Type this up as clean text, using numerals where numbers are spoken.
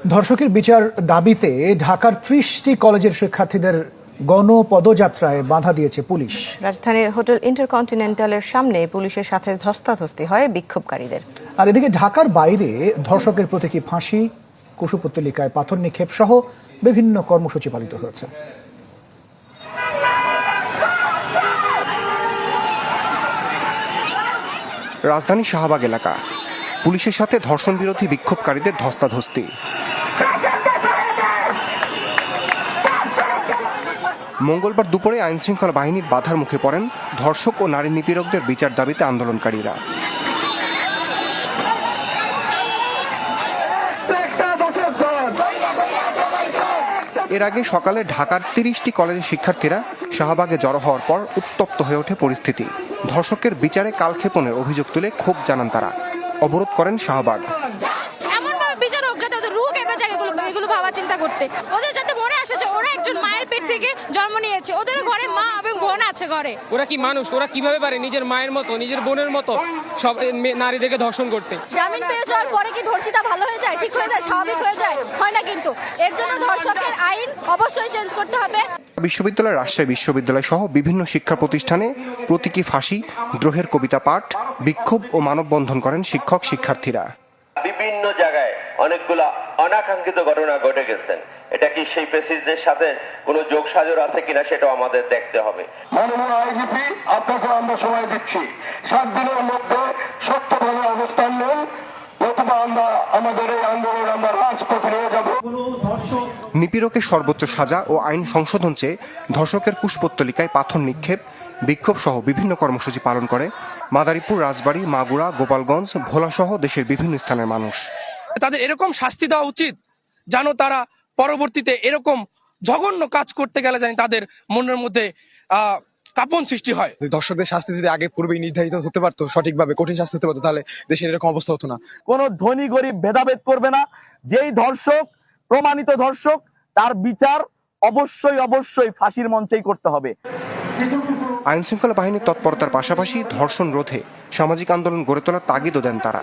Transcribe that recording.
ধর্ষকের বিচার দাবিতে ঢাকার ৩০টি কলেজের শিক্ষার্থীদের গণপদযাত্রায় বাধা দিয়েছে পুলিশ। রাজধানীর হোটেল ইন্টারকন্টিনেন্টালের সামনে পুলিশের সাথে ধস্তাধস্তি হয় বিক্ষোভকারীদের। আর এদিকে ঢাকার বাইরে ধর্ষকের প্রতীকী ফাঁসি, কুশপুত্তলিকায় পাথর নিক্ষেপ সহ বিভিন্ন কর্মসূচি পালিত হয়েছে। রাজধানী শাহবাগ এলাকা, পুলিশের সাথে ধর্ষণ বিরোধী বিক্ষোভকারীদের ধস্তাধস্তি। মঙ্গলবার দুপুরে আইনশৃঙ্খলা বাহিনীর বাধার মুখে পড়েন ধর্ষক ও নারী নিপীড়কদের বিচার দাবিতে আন্দোলনকারীরা। এর আগে সকালে ঢাকার ৩০টি কলেজের শিক্ষার্থীরা শাহবাগে জড়ো হওয়ার পর উত্তপ্ত হয়ে ওঠে পরিস্থিতি। ধর্ষকের বিচারে কালক্ষেপণের অভিযোগ তুলে ক্ষোভ জানান তারা। অবরোধ করেন শাহবাগ। এমনভাবে বিচার হোক যাতে ওদের রুহ কেঁপে যায় এগুলো ভাবা চিন্তা করতে, ওদের যাতে মনে আসে যে ওরা একজন মায়ের পেট থেকে জন্ম নিয়েছে, ওদের ঘরে মা এবং বোন আছে ঘরে। ওরা কি মানুষ? ওরা কিভাবে পারে নিজের মায়ের মতো নিজের বোনের মতো সব নারীদেরকে ধর্ষণ করতে? জামিন পেয়ে যাওয়ার পরে কি ধর্ষিতা ভালো হয়ে যায়, ঠিক হয়ে যায়, স্বাভাবিক হয়ে যায়? হয় না কিন্তু। এর জন্য ধর্ষকের আইন অবশ্যই চেঞ্জ করতে হবে। বিশ্ববিদ্যালয়, রাজশাহী বিশ্ববিদ্যালয় সহ বিভিন্ন শিক্ষা প্রতিষ্ঠানে প্রতীকী ফাঁসি, দ্রোহের কবিতা পাঠ, বিক্ষোভ ও মানববন্ধন করেন শিক্ষক শিক্ষার্থীরা। বিভিন্ন জায়গায় অনেকগুলো অনাকাঙ্ক্ষিত ঘটনা ঘটে গেছেন। এটা কি সেই প্রেসিডেন্টের সাথে কোনো যোগসাজশ আছে কিনা সেটাও আমাদের দেখতে হবে। মাননীয় আইজিপি, আপনাকে আমরা সময় দিচ্ছি, 7 দিনের মধ্যে সত্যভাবে অবস্থান নেন, অথবা আমরা আমাদের এই আন্দোলন আমরা রাজপথে নিয়ে যাব। নিপীড়কের সর্বোচ্চ সাজা ও আইন সংশোধন চেয়ে ধর্ষকের কুশপুত্তলিকায় পাথর নিক্ষেপ, বিক্ষোভ সহ বিভিন্ন কর্মসূচি পালন করে মাদারীপুর, রাজবাড়ী, মাগুরা, গোপালগঞ্জ, ভোলা সহ দেশের বিভিন্ন স্থানের মানুষ। তাদের এরকম শাস্তি দেওয়া উচিত যেন তারা পরবর্তীতে এরকম জঘন্য কাজ করতে গেলে জানি তাদের মনের মধ্যে কাঁপন সৃষ্টি হয়। দর্শকদের শাস্তি যদি আগে পূর্বেই নির্ধারিত হতে পারতো, সঠিকভাবে কঠিন শাস্তি হতে পারতো, তাহলে দেশের এরকম অবস্থা হতো না। কোনো ধনী গরিব ভেদাভেদ করবে না। যেই ধর্ষক প্রমাণিত ধর্ষক, তার বিচার অবশ্যই ফাঁসির মঞ্চেই করতে হবে। আইনশৃঙ্খলা বাহিনীর তৎপরতার পাশাপাশি ধর্ষণ রোধে সামাজিক আন্দোলন গড়ে তোলার তাগিদও দেন তারা।